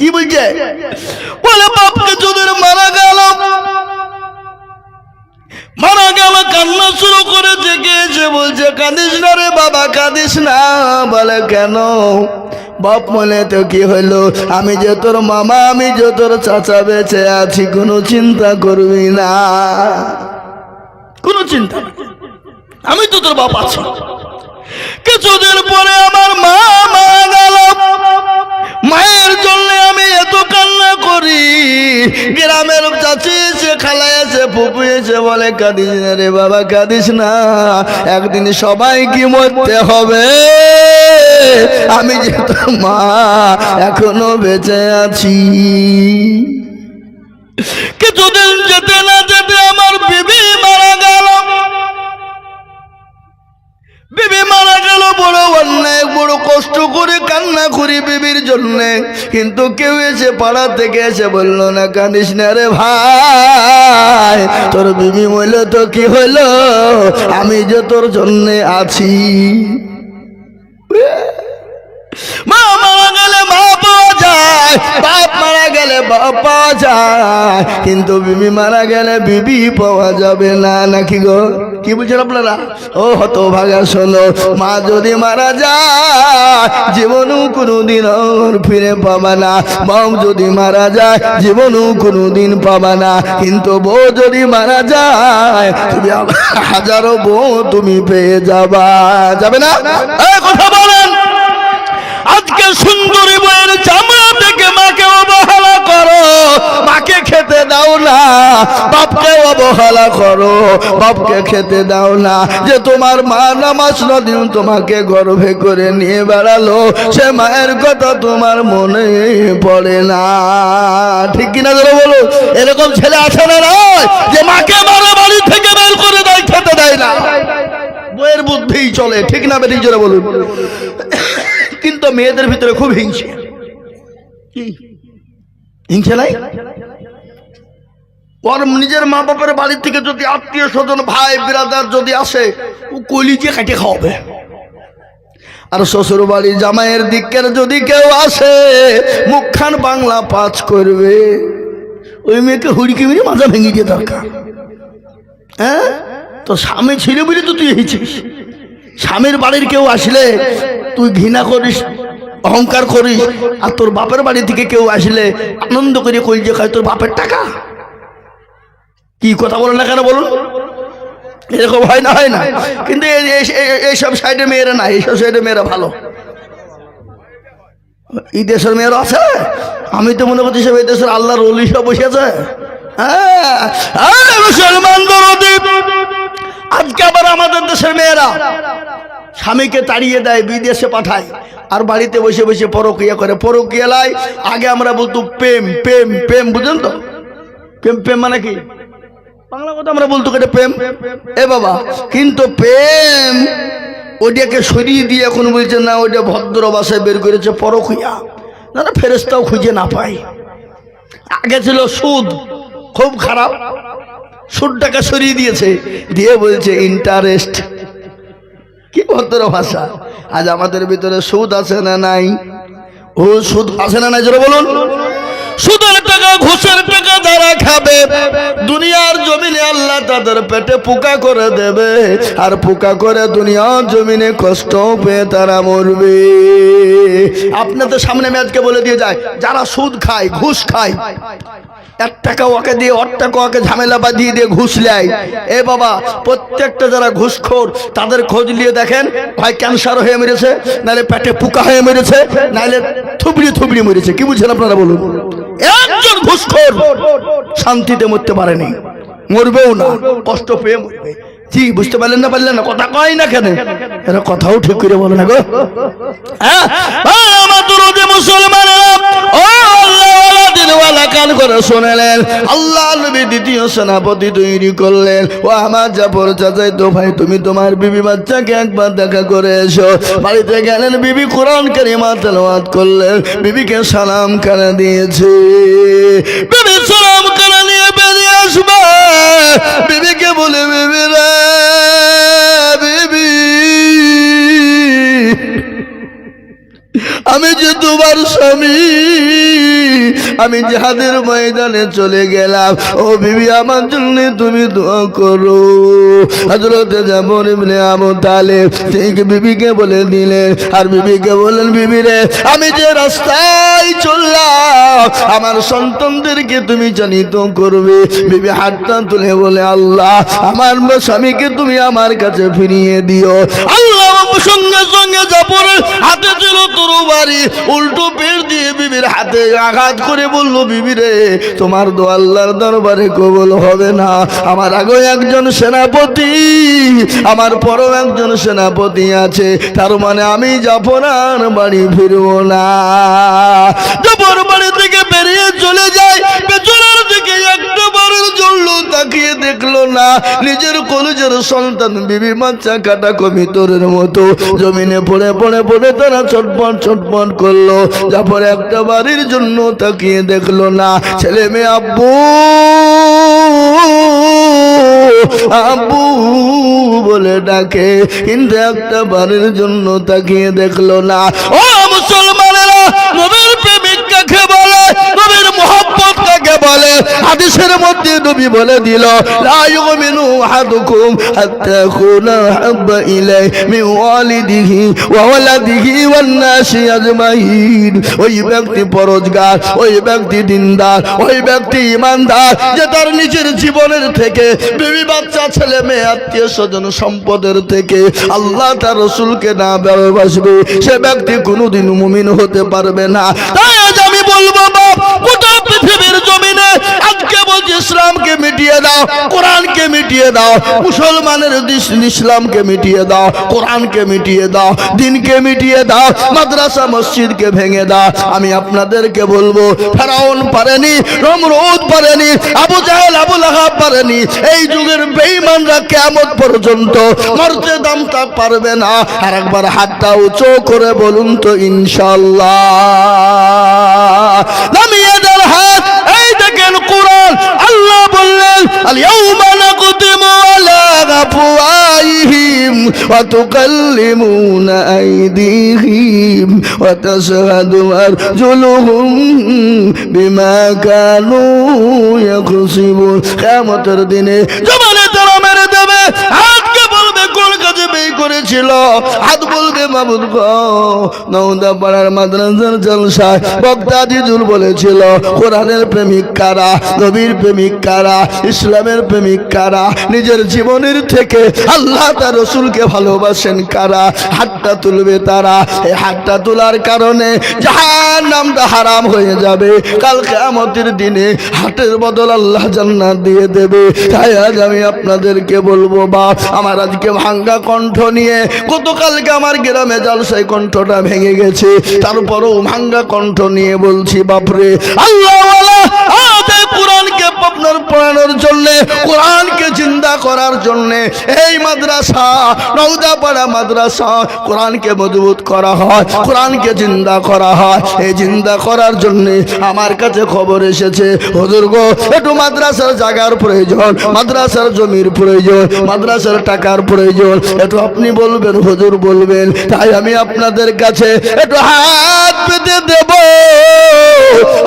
কি বলছে? বলে বাপ কিছুদিন মারা গেল, মারা গেল, কান্না শুরু করে জেগে এসে বলছে কাঁদিস না রে বাবা, কাঁদিস না। বলে কেন? বাপ মনে তো কি হইলো, আমি যে তোর মামা, আমি যে তোর চাচা বেঁচে আছি, কোনো চিন্তা করবি না, কোনো চিন্তা না, আমি তো তোর বাপ আছি। কিছুদিন পরে আমার মা মারা গেল, মায়ের জন্য আমি এত কান্না করি। গ্রামের চাচি এসে, খালা এসে, ফুপু এসে বলে কাঁদিস না রে বাবা, কাঁদিস না, একদিন সবাইকে মরতে হবে, আমি যে তোর মা এখনো বেঁচে আছি। কিছুদিন যেতে না যেতে আমার বিবি মারা গেল। বিবি মারা গেল, বড় অন্যায়, বড় কষ্ট করে কান্না করি বিবির জন্য, কিন্তু কেউ এসে পাড়া থেকে এসে বলল না কাঁদিস না রে ভাই, তোর বিবি মরল তো কি হইলো, আমি যে তোর জন্য আছি। মা মারা গেলে মা পাওয়া যায়, বাপ মারা গেলে বাপ পাওয়া যায়, কিন্তু বিবি মারা গেলে বিবি পাওয়া যাবে না, নাকি গো? কি বলছেন আপনারা? ও হতভাগা শোনো, মা যদি মারা যায় জীবনও কোনোদিন আর ফিরে পাবা না, বাপ যদি মারা যায় জীবনও কোনোদিন পাবা না, কিন্তু বউ যদি মারা যায় তুমি হাজারো বউ তুমি পেয়ে যাবা, যাবে না? এই কথা বলেন। আজকে সুন্দরী বইয়ের চামড়া থেকে মাকে অবহেলা করো, মাকে খেতে দাও না, বাপকে অবহেলা করো, বাপকে খেতে দাও না। যে তোমার মা নামাজ নদিন তোমাকে গর্ভে করে নিয়ে বেড়ালো, সে মায়ের কথা তোমার মনে পড়ে না, ঠিক কিনা ধরে বলো? এরকম ছেলে আছে না নয় যে মাকে মারা বাড়ি থেকে বের করে দেয়, খেতে দেয় না, বইয়ের বুদ্ধিই চলে, ঠিক না বেরিয়ে জোরে বলুন। কিন্তু মেয়েদের ভিতরে খুব হিংসে, হিংসে নাই? ওর নিজের মা বাপের বাড়ি থেকে যদি আত্মীয় স্বজন ভাই বিরাদার যদি আসে, ও কলিজে কাটে খাওয়াবে। আর শ্বশুর বাড়ি জামাইয়ের দিকের যদি কেউ আসে, মুখখান বাংলা পাঁচ করবে, ওই মেয়েকে হুড়কি মেরে মাজা ভেঙে দিয়ে দরকার। হ্যাঁ, তো স্বামী ছিল বলে তো তুই হয়েছিস। স্বামীর বাড়ির কেউ আসলে তুই ঘৃণা করিস, অহংকার করিস, আর তোর বাপের বাড়ি থেকে কেউ আসলে আনন্দ করে কইল যে খায় তোর বাপের টাকা। কি কথা বলেন না কেন বলুন? এরকম হয় না, হয় না? কিন্তু এইসব সাইডে মেয়েরা না, এইসব সাইডে মেয়েরা ভালো। এই দেশের মেয়েরা আছে, আমি তো মনে করছি সব এই দেশের আল্লাহর ওলি সব বসেছে। মুসলমান আজকে আবার আমাদের দেশের মেয়েরা স্বামীকে তাড়িয়ে দেয়, বিদেশে পাঠায়, আর বাড়িতে বসে বসে পরকিয়া করে। পরকিয়ালায় আগে আমরা বলতো প্রেম প্রেম প্রেম, বুঝলেন তো? প্রেম প্রেম মানে কি? বাংলা কথা আমরা বলতো এটা প্রেম, এ বাবা। কিন্তু প্রেম ওইটাকে সরিয়ে দিয়ে এখন বলছে না, ওইটা ভদ্র ভাষায় বের করেছে পরকিয়া, না না ফেরেশতাও খুঁজে না পায়। আগে ছিল সুদ, খুব খারাপ, সুদটাকে সরিয়ে দিয়েছে, দিয়ে বলছে ইন্টারেস্ট। কি ভদ্র ভাষা! আজ আমাদের ভিতরে সুদ আছে না নাই? ও সুদ আছে না নাই জোরে বলুন। সুদের টাকা, ঘুষের টাকা যারা খাবে, দুনিয়ার জমিনে আল্লাহ তাদের পেটে পোকা করে দেবে, আর পোকা করে দুনিয়ার জমিনে কষ্ট পেয়ে তারা মরবে। আপনাদের সামনে আমি আজকে বলে দিয়ে যায়, যারা সুদ খায়, ঘুষ খায়, 1 টাকা ওকে দিয়ে 8 টাকা ওকে ঝামেলা বাঁধিয়ে দিয়ে ঘুষ নেয়, এ বাবা, প্রত্যেকটা যারা ঘুষখোর তাদের খোঁজ নিয়ে দেখেন, হয় ক্যান্সার হয়ে মেরেছে, নাহলে পেটে পোকা হয়ে মেরেছে, নাহলে থুবড়ি থুবড়ি মরেছে। কি বুঝছেন আপনারা বলুন? একজন ঘুষখোর শান্তিতে মরতে পারেনি, মরবেও না, কষ্ট পেয়ে মরবে। জি, বুঝতে পারলেন না? পারলেন না? কথা কয় না কেন? এরা কথাও ঠিক করে বলে না গো। হ্যাঁ, মুসলমানেরা, ও আল্লাহওয়ালা দিনওয়ালা, কান করে শুনলেন, আল্লাহ নবী দ্বিতীয় সেনাপতি তৈরি করলেন। ও আমার জাফর চাচাই তো ভাই, তুমি তোমার বিবি বাচ্চাকে একবার দেখা করে এসো। বাড়িতে গেলেন, বিবি কোরআন কারিমা তেলাওয়াত করলেন, বিবিকে সালাম করে দিয়েছে। বিবি সালাম করে নিয়ে বেরিয়ে আসবে, বিবিকে বলে, বিবি রে বিবি, আমি যে তোমার স্বামী, আমি জিহাদের ময়দানে চলে গেলাম, ও বিবি আমার জন্য তুমি দোয়া করো। হযরত জাফর ইবনে আবু তালেব ঠিক বিবিকে বলে দিলেন, আর বিবিকে বলেন, বিবি রে, আমি যে রাস্তায় চললাম আমার সন্তানদেরকে তুমি জানিত করবে। বিবি হাতটা তুলে বলে, আল্লাহ আমার স্বামীকে তুমি আমার কাছে ফিরিয়ে দিও। আল্লাহ সঙ্গে সঙ্গে জাফরের হাতে ছিল তরবারি, উল্টো পেট দিয়ে বিবির হাতে আঘাত করে বলল, বিবি রে, তোমার দোয়া আল্লাহর দরবারে কবুল হবে না। আমার আগে একজন সেনাপতি, আমার পরও একজন সেনাপতি আছে, তার মানে আমি জাফর আর বাড়ি ফিরবো না। জাফর বাড়ি থেকে বেরিয়ে চলে যায়, পেছনের দিকে একটা বারের জন্য তাকিয়ে দেখলো না। নিজের কলেজের সন্তান বিবি বাচ্চা কাটা কবিতরের মতো জমিনে পড়ে পড়ে পড়ে তারা ছটপট ছটপট করলো। জাফর একটা বাড়ির জন্য তাকিয়ে দেখলো না। ছেলে মেয়ে আব্বু আব্বু বলে ডাকে, কিন্তু একটা বাড়ির জন্য তাকিয়ে দেখলো না। ও মুসলমানেরা, নবীর প্রেমিক কাকে বলে, নবীর মুহাব্বত কাকে বলে? হাদিসের মধ্যে নবী বলে দিল, লা ইউমিনু আহাদুকুম হাত্তা ইয়াকুনা হাব্বা ইলাইহি মিন ওয়ালিদিহি ওয়া ওয়ালাদিহি ওয়ান নাসি আজমাইন। ওই ব্যক্তি পরহেজগার, ওই ব্যক্তি দিনদার, ওই ব্যক্তি ঈমানদার যে তার নিজের জীবনের থেকে, বিবি বাচ্চা ছেলে মেয়ে আত্মীয় স্বজন সম্পদের থেকে আল্লাহ তার রাসূলকে না ভালোবাসবে, সে ব্যক্তি কোনোদিন মুমিন হতে পারবে না। তাই আজ আমি বলবো, বাপ, গোটা পৃথিবীর জমিনে আজকে বলছি ইসলামকে মিটিয়ে দাও, কোরআনকে মিটিয়ে দাও, মুসলমানের ইসলামকে মিটিয়ে দাও, কোরআনকে মিটিয়ে দাও, দিনকে মিটিয়ে দাও, মাদ্রাসা মসজিদকে ভেঙে দাও। আমি আপনাদেরকে বলবো, ফেরাউন পারেনি, নমরুদ পারেনি, আবু জাহেল আবু লাহাব পারেনি, এই যুগের বেঈমানরা কিয়ামত পর্যন্ত মরতে দামটা পারবে না। আর একবার হাতটা উঁচু করে বলুন তো ইনশাআল্লাহ। নামিয়ে দেন হাত। এই দেখেন কোরআন, আল্লাহ বললেন, আল ইয়াউমা নাকতিমু আলা আফওয়াহিহিম ওয়া তুকাল্লিমুনা আইদিহিম ওয়া তাশহাদু আরজুলুহুম বিমা কানু ইয়াকসিবুন। কিয়ামতের দিনে জবানে তারা মেরে দেবে, হাতকে বলবে কোন কাজে ব্যয় করেছিল, হাত বলবে মাবুদ গো, নওদা পাড়ার মাদ্রাসার জলসায় বক্তা জিজুর বলেছিল, কোরআনের প্রেমিক কারা, নবীর প্রেমিক কারা, ইসলামের প্রেমিক কারা, নিজের জীবনের থেকে আল্লাহ তার রাসূলকে ভালোবাসেন কারা, হাতটা তুলবে তারা। এই হাতটা তোলার কারণে জাহান্নামটা হারাম হয়ে যাবে। কাল কিয়ামতের দিনে হাতের বদল আল্লাহ জান্নাত দিয়ে দেবে। তাই আজ আমি আপনাদেরকে বলবো, বাপ, আমার আজকে ভাঙ্গা কণ্ঠ নিয়ে, গতকালকে আমার গ্রামে জালসায় কণ্ঠটা ভেঙে গেছে, তারপরও ভাঙ্গা কণ্ঠ নিয়ে বলছি, বাপরে, আল্লাহ কোরআনকে আপনার পড়ানোর জন্য, কোরআনকে জিন্দা করার জন্য এই মাদ্রাসা, নওদাপাড়া মাদ্রাসা, কোরআনকে মজবুত করা হয়, কোরআনকে জিন্দা করা হয়। এই জিন্দা করার জন্য আমার কাছে খবর এসেছে, হুজুর গো, একটু মাদ্রাসার জায়গার প্রয়োজন, মাদ্রাসার জমির প্রয়োজন, মাদ্রাসার টাকার প্রয়োজন, একটু আপনি বলবেন, হুজুর বলবেন। তাই আমি আপনাদের কাছে একটু হাত পেতে দেব।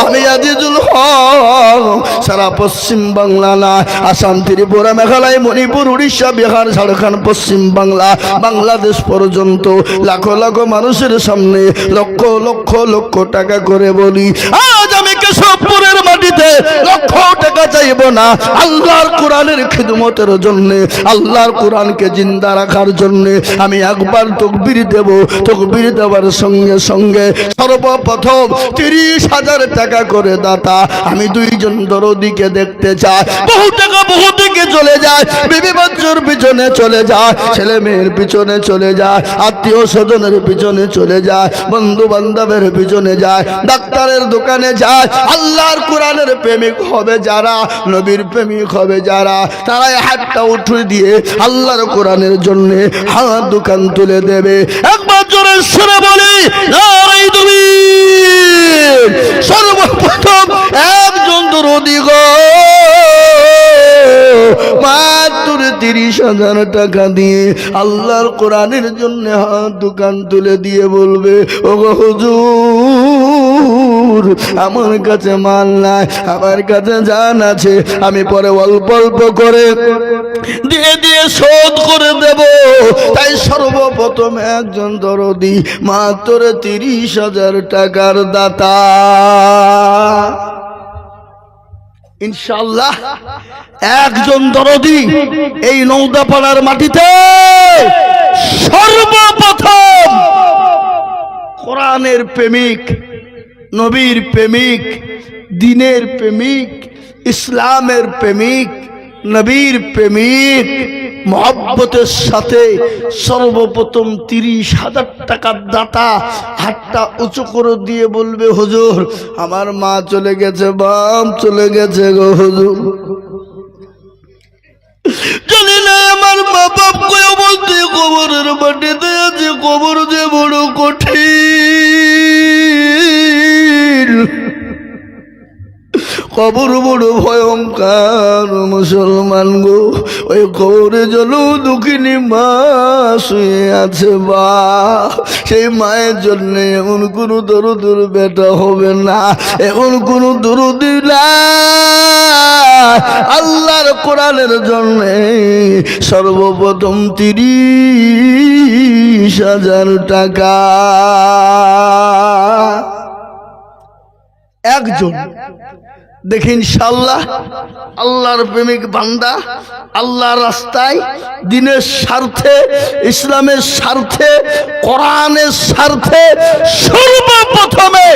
আমি আজিজুল হক সারা পশ্চিম বাংলা না, আসাম, ত্রিপুরা, মেঘালয়, মণিপুর, উড়িষ্যা, বিহার, ঝাড়খণ্ড, পশ্চিম বাংলা, বাংলাদেশ পর্যন্ত লাখো লাখো মানুষের সামনে লক্ষ লক্ষ লক্ষ টাকা করে বলি, আজ আমি কেশবপুরের মাটিতে লক্ষ টাকা চাইব না, আল্লাহর কোরআনের খিদমতের জন্য, আল্লাহর কোরআনকে জিন্দা রাখার জন্য আমি একবার তাকবীর দেব। তাকবীর দেওয়ার সঙ্গে সঙ্গে সর্বপ্রথম 30,000 টাকা করে দাতা আমি দুইজন দরদিকে দেখতে চাই। বহু টাকা বহু দিকে চলে যায়, বিবি বাচ্চার পিছনে চলে যায়, ছেলে মেয়ের পিছনে চলে যায়, আত্মীয় স্বজনের পিছনে চলে যায়, বন্ধু বান্ধবের পিছনে যায়, ডাক্তারের দোকানে যায়। আল্লাহর কোরআনের প্রেমিক হবে যারা, নবীর প্রেমিক হবে যারা, তারাই হাতটা উঠে দিয়ে আল্লাহর কোরআনের জন্য হাত দোকান তুলে দেবে। একবার জোরে সুরে বলি, নারায়ে তাকবীর। সর্বপ্রথম একজন দরদি গো মাত্র 30,000 টাকা দিয়ে আল্লাহর কোরআনের জন্য হাত দোকান তুলে দিয়ে বলবে, ওগো হুজুর, হুজুর আমার কাছে মাল নাই, আমার কাছে জান আছে, আমি পরে অল্প অল্প করে দিয়ে দিয়ে শোধ করে দেব। তাই সর্বপ্রথম একজন দরদি মাত্র 30,000 টাকার দাতা। ইনশাআল্লাহ একজন দরদি এই নওদাপাড়ার মাটিতে সর্বপ্রথম কোরআনের প্রেমিক, নবীর প্রেমিক, দ্বীনের প্রেমিক, ইসলামের প্রেমিক, নবীর প্রেমিক, মহব্বতের সাথে সর্বপ্রথম 30,000 টাকার দাতা হাতটা উঁচু করে দিয়ে বলবে, হুজুর আমার মা চলে গেছে, বাপ চলে গেছে গো হুজুর, জানি না আমার মা বাপ কয়ে বলতে কবরের মাটিতে আছে, কবর যে বড় কঠিন, কবর বড় ভয়ঙ্কর মুসলমান গো। ওই কবরে জল দুঃখিনী মা শুয়ে আছে, বা সেই মায়ের জন্য এমন কোনো দরুদের বেটা হবে না, এমন কোনো দরুদি না। আল্লাহর কোরআনের জন্য সর্বপ্রথম 30,000 টাকা একজন। দেখি ইনশাআল্লাহ আল্লাহর প্রেমিক বান্দা আল্লাহর রাস্তায় দ্বীনের স্বার্থে, ইসলামের স্বার্থে, কোরআনের স্বার্থে সর্বপ্রথমে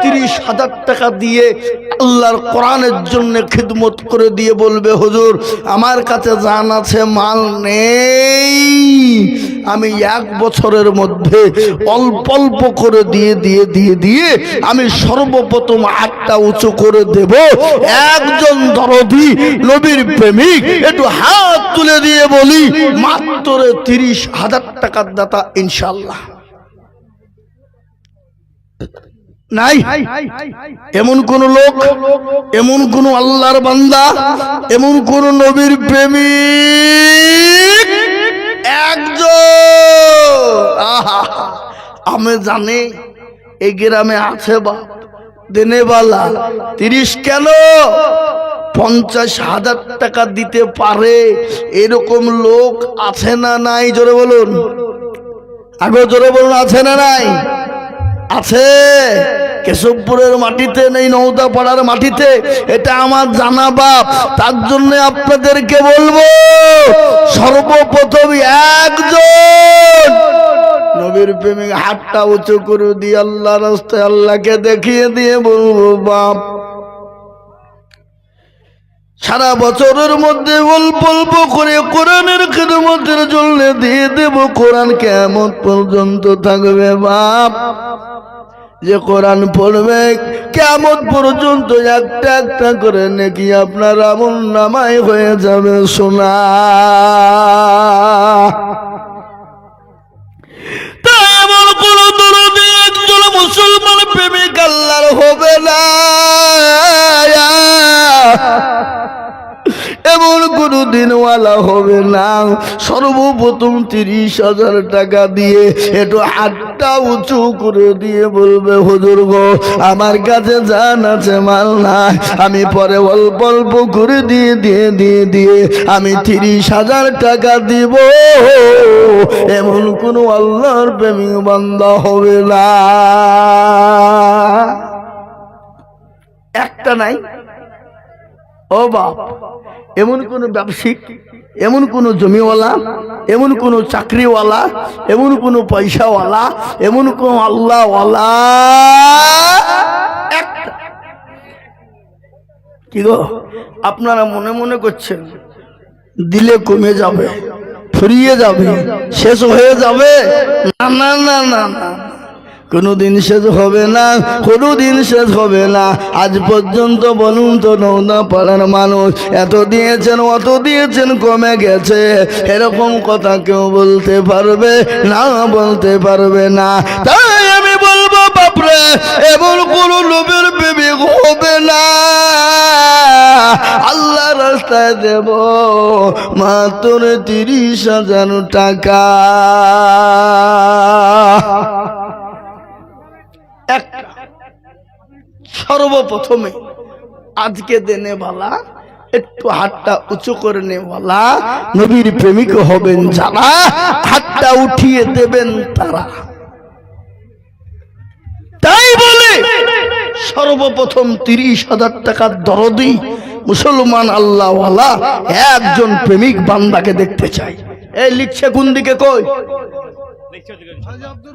30,000 টাকা দিয়ে আল্লাহর কোরআনের জন্য খিদমত করে দিয়ে বলবে, হুজুর আমার কাছে জান আছে, মাল নেই, আমি 1 বছরের মধ্যে অল্প অল্প করে দিয়ে দিয়ে দিয়ে দিয়ে আমি সর্বপ্রথম হাতটা উঁচু করে দেব। একজন দরদি নবীর প্রেমিক একটু হাত তুলে দিয়ে বলি মাত্র 30,000 টাকার দাতা ইনশাআল্লাহ নাই? এমন কোন লোক, এমন কোন আল্লাহর বান্দা, এমন কোন নবীর প্রেমিক একজন আমি জানি এই গ্রামে আছে বা দেনেবালা 30 কেন 50,000 টাকা দিতে পারে এরকম লোক আছে না নাই? জোরে বলুন, আগে জোরে বলুন, আছে না নাই? আছে। কেশবপুরের মাটিতে নেই, নওদাপাড়ার মাটিতে, এটা আমার জানা বাপ। তার জন্য আপনাদেরকে বলবো সর্বপ্রথম একজন নবীর প্রেমিক হাতটা উঁচু করে দিয়ে আল্লাহর রাস্তায় আল্লাহকে দেখিয়ে দিয়ে বলবো, বাপ সারা বছরের মধ্যে অল্প অল্প করে কোরআনের খিদমতের জন্য দিয়ে দেব, কোরআন কিয়ামত পর্যন্ত থাকবে বাপ। যে কোরআন পড়বে কিয়ামত পর্যন্ত একটা একটা করে নেকি আপনার আমলনামায় হয়ে যাবে সোনা। তাই এমন কোন দরদি একজন মুসলমান প্রেমিক আল্লাহর হবে না, এমন কোন দিনওয়ালা হবে না। সর্বপ্রথম 30,000 টাকা দিয়ে একটু হাতটা উঁচু করে দিয়ে বলবে, হুজুর গো আমার কাছে জান আছে, মাল নাই, আমি পরে অল্প অল্প করে দিয়ে দিয়ে দিয়ে দিয়ে আমি 30,000 টাকা দিব। এমন কোন আল্লাহর প্রেমিক বান্দা হবে না, একটা নাই। ও বাপ, এমন কোন ব্যবসায়িক, এমন কোন জমিওয়ালা, এমন কোন চাকরিওয়ালা, এমন কোন পয়সাওয়ালা, এমন কোন আল্লাহওয়ালা একটা। কি গো আপনারা মনে মনে করছেন দিলে কমে যাবে, ফুরিয়ে যাবে, শেষ হয়ে যাবে? না না না না না, কোনদিন শেষ হবে না, কোনদিন শেষ হবে না। আজ পর্যন্ত বলুন তো নওদাপাড়ার মানুষ এত দিয়েছেন, অত দিয়েছেন, কমে গেছে এরকম কথা কেউ বলতে পারবে না? বলতে পারবে না। তাই আমি বলবো বাপরে, এমন কোন নবীর প্রেমিক হবে না। আল্লাহ রাস্তায় দেব মাত্র 30,000 টাকা। সর্বপ্রথমে আজকে দেনে বালা একটু হাতটা উঁচু করে নেওয়ালা নবীর প্রেমিক হবেন যারা, হাতটা উঠিয়ে দেবেন তারা। তাই বলে সর্বপ্রথম 30,000 টাকার দরদি মুসলমান আল্লাহওয়ালা একজন প্রেমিক বান্দাকে দেখতে চাই। এই লিখছে কোন দিকে? কই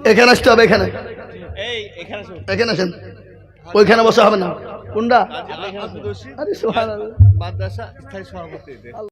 এখানে আসতে হবে, এখানে এখানে আসেন, ওইখানে বসা হবে না। কোনটা? আরে সুবহানাল্লাহ।